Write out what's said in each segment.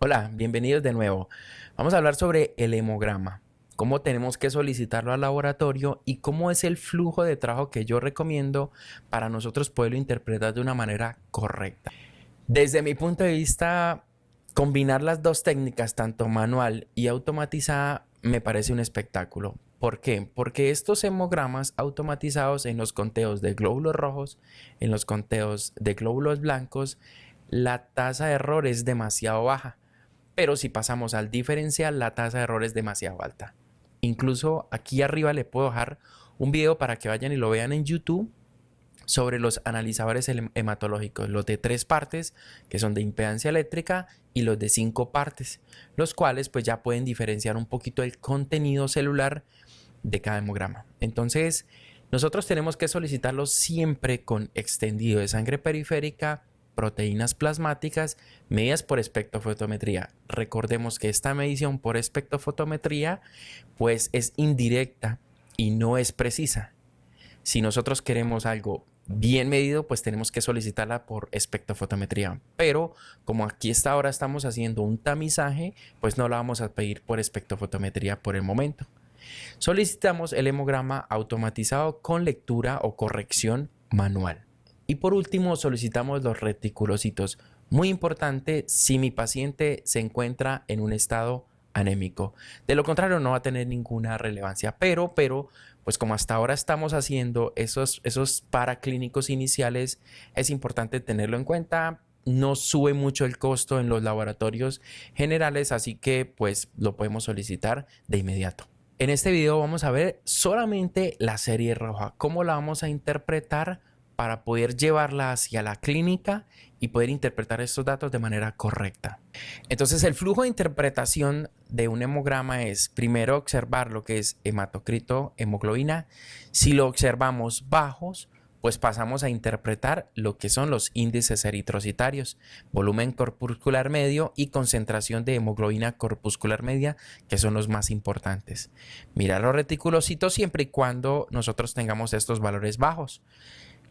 Hola, bienvenidos de nuevo. Vamos a hablar sobre el hemograma, cómo tenemos que solicitarlo al laboratorio y cómo es el flujo de trabajo que yo recomiendo para nosotros poderlo interpretar de una manera correcta. Desde mi punto de vista, combinar las dos técnicas, tanto manual y automatizada, me parece un espectáculo. ¿Por qué? Porque estos hemogramas automatizados en los conteos de glóbulos rojos, en los conteos de glóbulos blancos, la tasa de error es demasiado baja. Pero si pasamos al diferencial, la tasa de error es demasiado alta. Incluso aquí arriba le puedo dejar un video para que vayan y lo vean en YouTube sobre los analizadores hematológicos, los de 3 partes, que son de impedancia eléctrica, y los de 5 partes, los cuales pues ya pueden diferenciar un poquito el contenido celular de cada hemograma. Entonces, nosotros tenemos que solicitarlo siempre con extendido de sangre periférica, proteínas plasmáticas, medidas por espectrofotometría. Recordemos que esta medición por espectrofotometría pues es indirecta y no es precisa. Si nosotros queremos algo bien medido, pues tenemos que solicitarla por espectrofotometría. Pero como aquí ahora estamos haciendo un tamizaje, pues no la vamos a pedir por espectrofotometría por el momento. Solicitamos el hemograma automatizado con lectura o corrección manual. Y por último, solicitamos los reticulocitos. Muy importante si mi paciente se encuentra en un estado anémico. De lo contrario, no va a tener ninguna relevancia. Pero, pues como hasta ahora estamos haciendo esos paraclínicos iniciales, es importante tenerlo en cuenta. No sube mucho el costo en los laboratorios generales, así que pues lo podemos solicitar de inmediato. En este video vamos a ver solamente la serie roja, cómo la vamos a interpretar para poder llevarla hacia la clínica y poder interpretar estos datos de manera correcta. Entonces, el flujo de interpretación de un hemograma es primero observar lo que es hematocrito, hemoglobina. Si lo observamos bajos, pues pasamos a interpretar lo que son los índices eritrocitarios, volumen corpuscular medio y concentración de hemoglobina corpuscular media, que son los más importantes. Mirar los reticulocitos siempre y cuando nosotros tengamos estos valores bajos.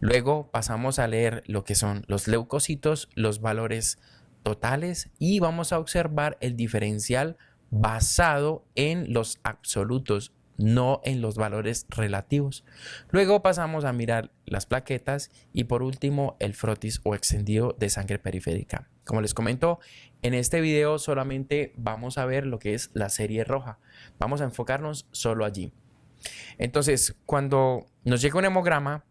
Luego pasamos a leer lo que son los leucocitos, los valores totales, y vamos a observar el diferencial basado en los absolutos, no en los valores relativos. Luego pasamos a mirar las plaquetas y por último el frotis o extendido de sangre periférica. Como les comento, en este video solamente vamos a ver lo que es la serie roja. Vamos a enfocarnos solo allí. Entonces, cuando nos llega un hemograma,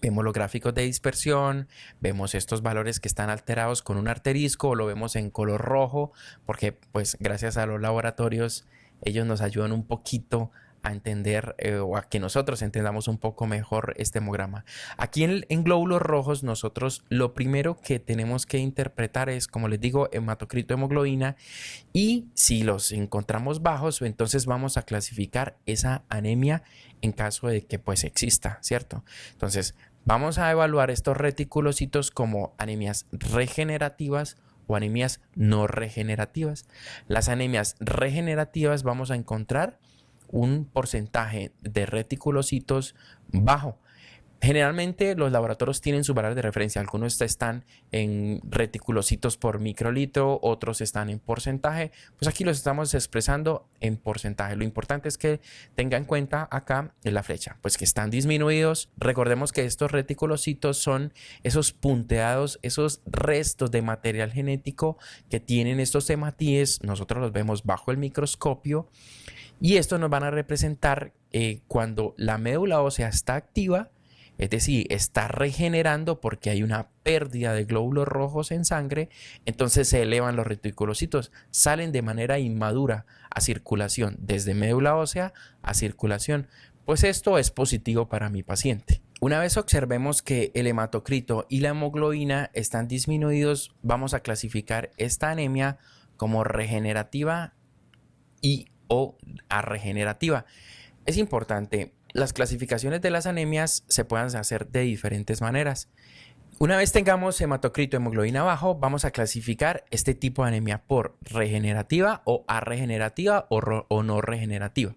vemos los gráficos de dispersión, vemos estos valores que están alterados con un asterisco o lo vemos en color rojo, porque pues gracias a los laboratorios ellos nos ayudan un poquito a entender o a que nosotros entendamos un poco mejor este hemograma. Aquí en glóbulos rojos nosotros lo primero que tenemos que interpretar es, como les digo, hematocrito, hemoglobina, y si los encontramos bajos, entonces vamos a clasificar esa anemia en caso de que pues exista, ¿cierto? Entonces vamos a evaluar estos reticulocitos como anemias regenerativas o anemias no regenerativas. Las anemias regenerativas vamos a encontrar un porcentaje de reticulocitos bajo. Generalmente los laboratorios tienen su valor de referencia. Algunos están en reticulocitos por microlitro, otros están en porcentaje. Pues aquí los estamos expresando en porcentaje. Lo importante es que tenga en cuenta acá en la flecha, pues que están disminuidos. Recordemos que estos reticulocitos son esos punteados, esos restos de material genético que tienen estos hematíes. Nosotros los vemos bajo el microscopio y estos nos van a representar cuando la médula ósea está activa. Es decir, está regenerando porque hay una pérdida de glóbulos rojos en sangre, entonces se elevan los reticulocitos, salen de manera inmadura a circulación, desde médula ósea a circulación. Pues esto es positivo para mi paciente. Una vez observemos que el hematocrito y la hemoglobina están disminuidos, vamos a clasificar esta anemia como regenerativa y o arregenerativa. Es importante. Las clasificaciones de las anemias se pueden hacer de diferentes maneras. Una vez tengamos hematocrito, hemoglobina bajo, vamos a clasificar este tipo de anemia por regenerativa o arregenerativa o no regenerativa.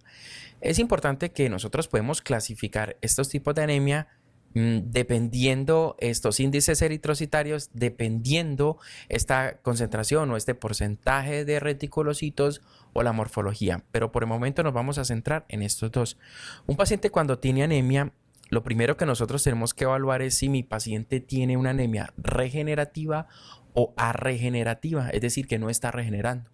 Es importante que nosotros podemos clasificar estos tipos de anemia dependiendo estos índices eritrocitarios, dependiendo esta concentración o este porcentaje de reticulocitos o la morfología. Pero por el momento nos vamos a centrar en estos dos. Un paciente cuando tiene anemia, lo primero que nosotros tenemos que evaluar es si mi paciente tiene una anemia regenerativa o arregenerativa, es decir, que no está regenerando.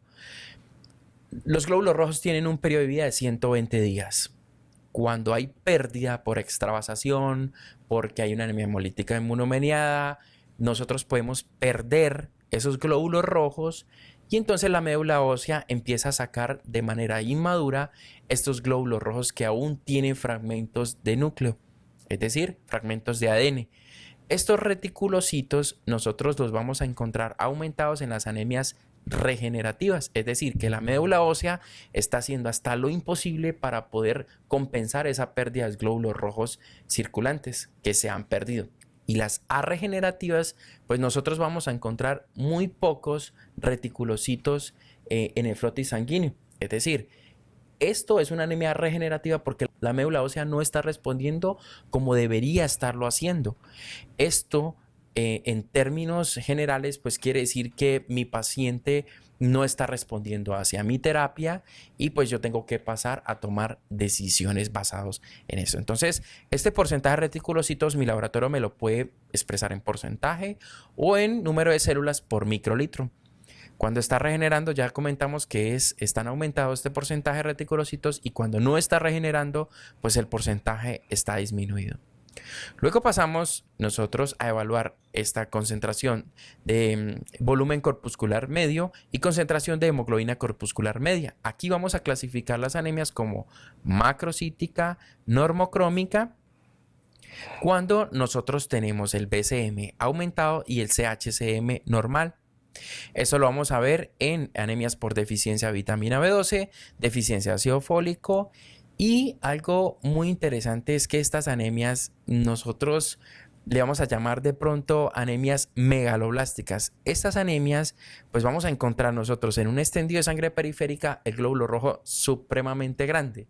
Los glóbulos rojos tienen un periodo de vida de 120 días. Cuando hay pérdida por extravasación, porque hay una anemia hemolítica inmunomediada, nosotros podemos perder esos glóbulos rojos y entonces la médula ósea empieza a sacar de manera inmadura estos glóbulos rojos que aún tienen fragmentos de núcleo, es decir, fragmentos de ADN. Estos reticulocitos nosotros los vamos a encontrar aumentados en las anemias regenerativas, es decir, que la médula ósea está haciendo hasta lo imposible para poder compensar esa pérdida de glóbulos rojos circulantes que se han perdido. Y las arregenerativas, pues nosotros vamos a encontrar muy pocos reticulocitos en el frotis sanguíneo, es decir, esto es una anemia regenerativa porque la médula ósea no está respondiendo como debería estarlo haciendo. Esto, en términos generales, pues quiere decir que mi paciente no está respondiendo hacia mi terapia y pues yo tengo que pasar a tomar decisiones basadas en eso. Entonces, este porcentaje de reticulocitos, mi laboratorio me lo puede expresar en porcentaje o en número de células por microlitro. Cuando está regenerando, ya comentamos que están aumentados este porcentaje de reticulocitos y cuando no está regenerando, pues el porcentaje está disminuido. Luego pasamos nosotros a evaluar esta concentración de volumen corpuscular medio y concentración de hemoglobina corpuscular media. Aquí vamos a clasificar las anemias como macrocítica, normocrómica, cuando nosotros tenemos el BCM aumentado y el CHCM normal. Eso lo vamos a ver en anemias por deficiencia de vitamina B12, deficiencia de ácido fólico y algo muy interesante es que estas anemias nosotros le vamos a llamar de pronto anemias megaloblásticas. Estas anemias pues vamos a encontrar nosotros en un extendido de sangre periférica el glóbulo rojo supremamente grande.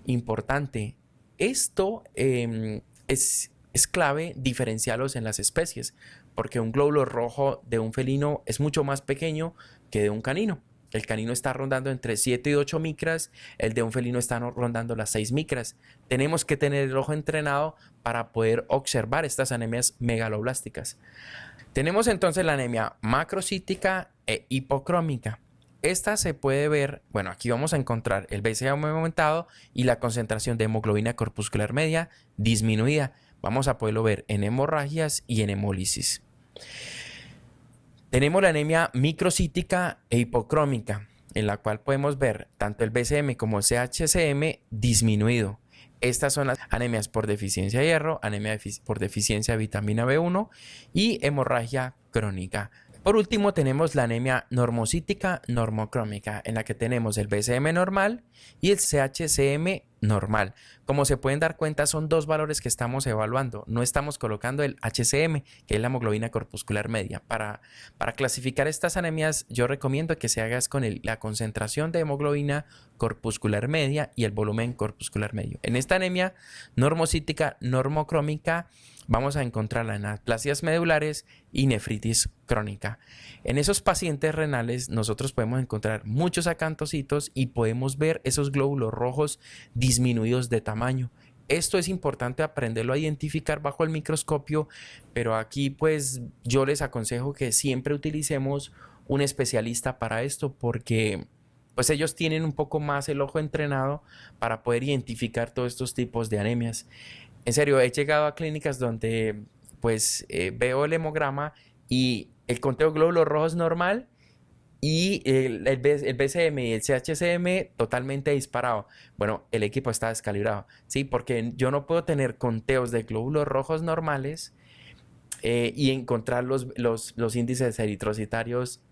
Importante, esto es clave diferenciarlos en las especies, porque un glóbulo rojo de un felino es mucho más pequeño que de un canino. El canino está rondando entre 7 y 8 micras, el de un felino está rondando las 6 micras. Tenemos que tener el ojo entrenado para poder observar estas anemias megaloblásticas. Tenemos entonces la anemia macrocítica e hipocrómica. Esta se puede ver, bueno, aquí vamos a encontrar el BCAM aumentado y la concentración de hemoglobina corpuscular media disminuida. Vamos a poderlo ver en hemorragias y en hemólisis. Tenemos la anemia microcítica e hipocrómica, en la cual podemos ver tanto el BCM como el CHCM disminuido. Estas son las anemias por deficiencia de hierro, anemia por deficiencia de vitamina B1 y hemorragia crónica. Por último, tenemos la anemia normocítica normocrómica, en la que tenemos el BCM normal y el CHCM normal. Como se pueden dar cuenta, son dos valores que estamos evaluando. No estamos colocando el HCM, que es la hemoglobina corpuscular media. Para clasificar estas anemias, yo recomiendo que se hagas con la concentración de hemoglobina corpuscular media y el volumen corpuscular medio. En esta anemia normocítica normocrómica, vamos a encontrar las neoplasias medulares y nefritis crónica. En esos pacientes renales nosotros podemos encontrar muchos acantocitos y podemos ver esos glóbulos rojos disminuidos de tamaño. Esto es importante aprenderlo a identificar bajo el microscopio, pero aquí pues yo les aconsejo que siempre utilicemos un especialista para esto porque pues ellos tienen un poco más el ojo entrenado para poder identificar todos estos tipos de anemias. En serio, he llegado a clínicas donde pues veo el hemograma y el conteo de glóbulos rojos normal y el BCM y el CHCM totalmente disparado. Bueno, el equipo está descalibrado, ¿sí? Porque yo no puedo tener conteos de glóbulos rojos normales y encontrar los índices eritrocitarios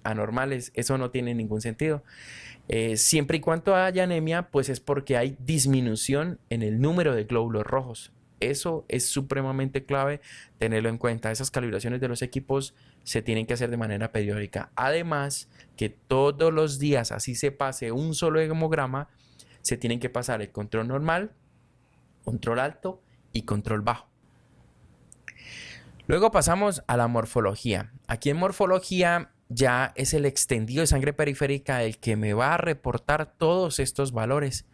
anormales. Eso no tiene ningún sentido. Siempre y cuando haya anemia, pues es porque hay disminución en el número de glóbulos rojos. Eso es supremamente clave tenerlo en cuenta. Esas calibraciones de los equipos se tienen que hacer de manera periódica. Además, que todos los días, así se pase un solo hemograma, se tienen que pasar el control normal, control alto y control bajo. Luego pasamos a la morfología. Aquí en morfología ya es el extendido de sangre periférica el que me va a reportar todos estos valores.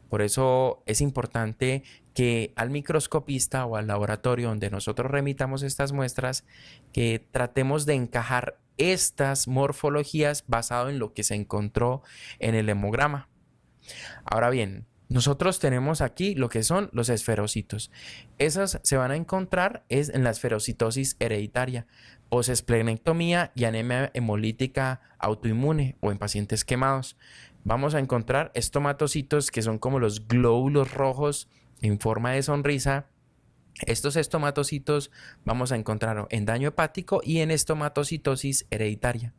Por eso es importante que al microscopista o al laboratorio donde nosotros remitamos estas muestras, que tratemos de encajar estas morfologías basado en lo que se encontró en el hemograma. Ahora bien, nosotros tenemos aquí lo que son los esferocitos. Esas se van a encontrar en la esferocitosis hereditaria, posesplenectomía y anemia hemolítica autoinmune o en pacientes quemados. Vamos a encontrar estomatocitos que son como los glóbulos rojos en forma de sonrisa. Estos estomatocitos vamos a encontrarlos en daño hepático y en estomatocitosis hereditaria.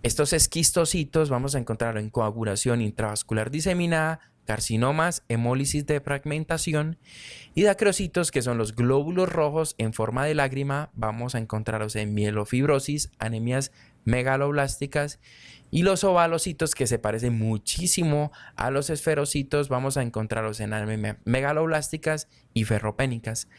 Estos esquistocitos vamos a encontrarlo en coagulación intravascular diseminada, carcinomas, hemólisis de fragmentación y dacrocitos, que son los glóbulos rojos en forma de lágrima, vamos a encontrarlos en mielofibrosis, anemias megaloblásticas, y los ovalocitos, que se parecen muchísimo a los esferocitos, vamos a encontrarlos en anemias megaloblásticas y ferropénicas.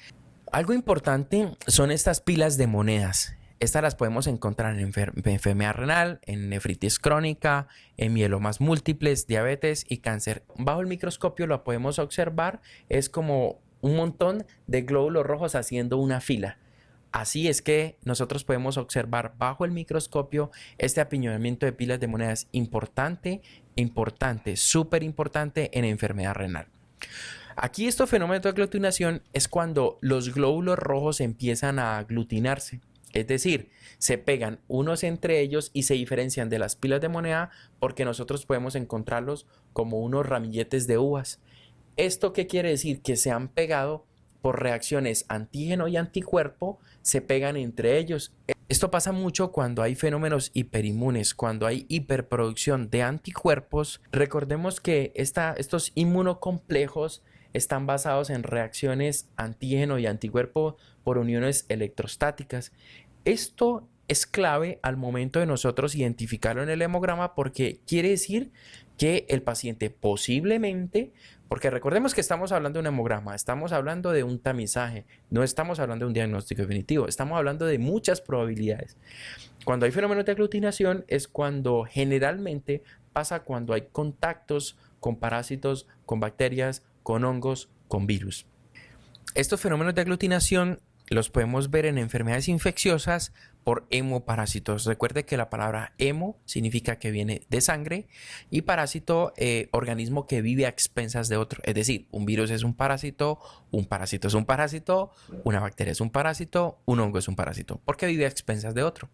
Algo importante son estas pilas de monedas. Estas las podemos encontrar en enfermedad renal, en nefritis crónica, en mielomas múltiples, diabetes y cáncer. Bajo el microscopio lo podemos observar, es como un montón de glóbulos rojos haciendo una fila. Así es que nosotros podemos observar bajo el microscopio este apiñonamiento de pilas de monedas importante, súper importante en enfermedad renal. Aquí este fenómeno de aglutinación es cuando los glóbulos rojos empiezan a aglutinarse. Es decir, se pegan unos entre ellos y se diferencian de las pilas de moneda porque nosotros podemos encontrarlos como unos ramilletes de uvas. ¿Esto qué quiere decir? Que se han pegado por reacciones antígeno y anticuerpo, se pegan entre ellos. Esto pasa mucho cuando hay fenómenos hiperinmunes, cuando hay hiperproducción de anticuerpos. Recordemos que estos inmunocomplejos están basados en reacciones antígeno y anticuerpo por uniones electrostáticas. Esto es clave al momento de nosotros identificarlo en el hemograma porque quiere decir que el paciente posiblemente, porque recordemos que estamos hablando de un hemograma, estamos hablando de un tamizaje, no estamos hablando de un diagnóstico definitivo, estamos hablando de muchas probabilidades. Cuando hay fenómenos de aglutinación es cuando generalmente pasa cuando hay contactos con parásitos, con bacterias, con hongos, con virus. Estos fenómenos de aglutinación los podemos ver en enfermedades infecciosas por hemoparásitos. Recuerde que la palabra hemo significa que viene de sangre y parásito, organismo que vive a expensas de otro. Es decir, un virus es un parásito es un parásito, una bacteria es un parásito, un hongo es un parásito, porque vive a expensas de otro.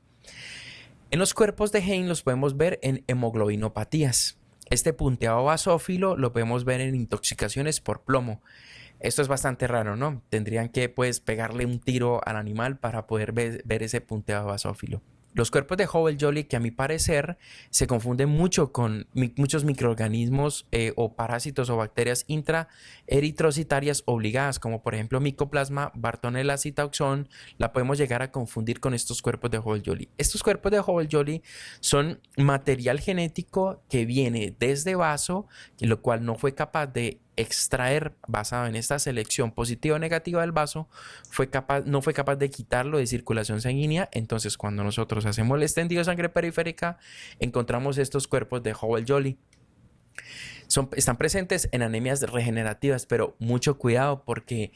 En los cuerpos de Hayne los podemos ver en hemoglobinopatías. Este punteado basófilo lo podemos ver en intoxicaciones por plomo. Esto es bastante raro, ¿no? Tendrían que pegarle un tiro al animal para poder ver ese punteado basófilo. Los cuerpos de Hobel-Jolly, que a mi parecer se confunden mucho con muchos microorganismos o parásitos o bacterias intraeritrocitarias obligadas, como por ejemplo Mycoplasma, Bartonella citauxón, la podemos llegar a confundir con estos cuerpos de Hobel-Jolly. Estos cuerpos de Hobel-Jolly son material genético que viene desde vaso, lo cual no fue capaz de extraer, basado en esta selección positiva o negativa del vaso, no fue capaz de quitarlo de circulación sanguínea. Entonces, cuando nosotros hacemos el extendido de sangre periférica, encontramos estos cuerpos de Hobel-Jolly. Están presentes en anemias regenerativas, pero mucho cuidado porque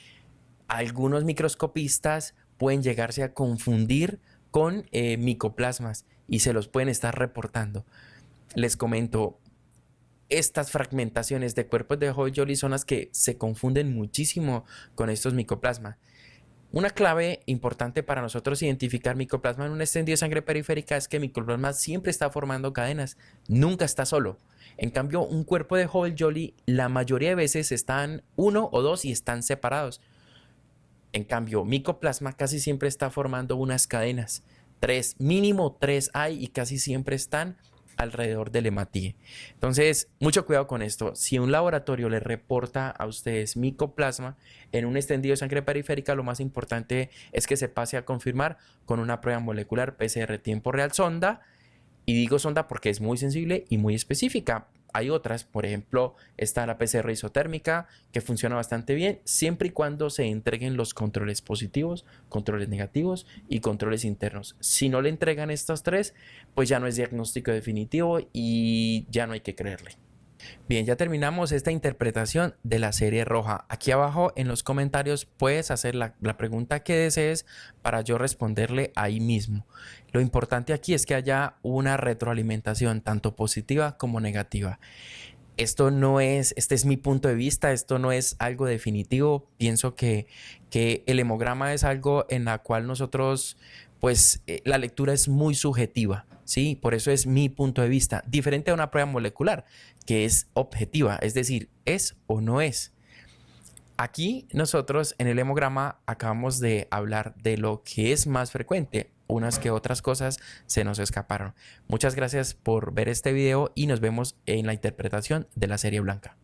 algunos microscopistas pueden llegarse a confundir con micoplasmas y se los pueden estar reportando. Les comento, estas fragmentaciones de cuerpos de Hobel-Jolly son las que se confunden muchísimo con estos micoplasmas. Una clave importante para nosotros identificar micoplasma en un extendido de sangre periférica es que el micoplasma siempre está formando cadenas, nunca está solo. En cambio, un cuerpo de Hobel-Jolly la mayoría de veces están uno o dos y están separados. En cambio, micoplasma casi siempre está formando unas cadenas. Mínimo tres hay y casi siempre están alrededor del hematíe. Entonces, mucho cuidado con esto. Si un laboratorio le reporta a ustedes micoplasma en un extendido de sangre periférica, lo más importante es que se pase a confirmar con una prueba molecular PCR tiempo real sonda. Y digo sonda porque es muy sensible y muy específica. hay otras, por ejemplo, está la PCR isotérmica, que funciona bastante bien, siempre y cuando se entreguen los controles positivos, controles negativos y controles internos. Si no le entregan estos tres, pues ya no es diagnóstico definitivo y ya no hay que creerle. Bien, ya terminamos esta interpretación de la serie roja. Aquí abajo en los comentarios puedes hacer la pregunta que desees para yo responderle ahí mismo. Lo importante aquí es que haya una retroalimentación tanto positiva como negativa. Este es mi punto de vista, esto no es algo definitivo. Pienso que el hemograma es algo en la cual nosotros, pues la lectura es muy subjetiva, ¿sí? Por eso es mi punto de vista, diferente a una prueba molecular, que es objetiva, es decir, es o no es. Aquí nosotros en el hemograma acabamos de hablar de lo que es más frecuente. Unas que otras cosas se nos escaparon. Muchas gracias por ver este video y nos vemos en la interpretación de la serie blanca.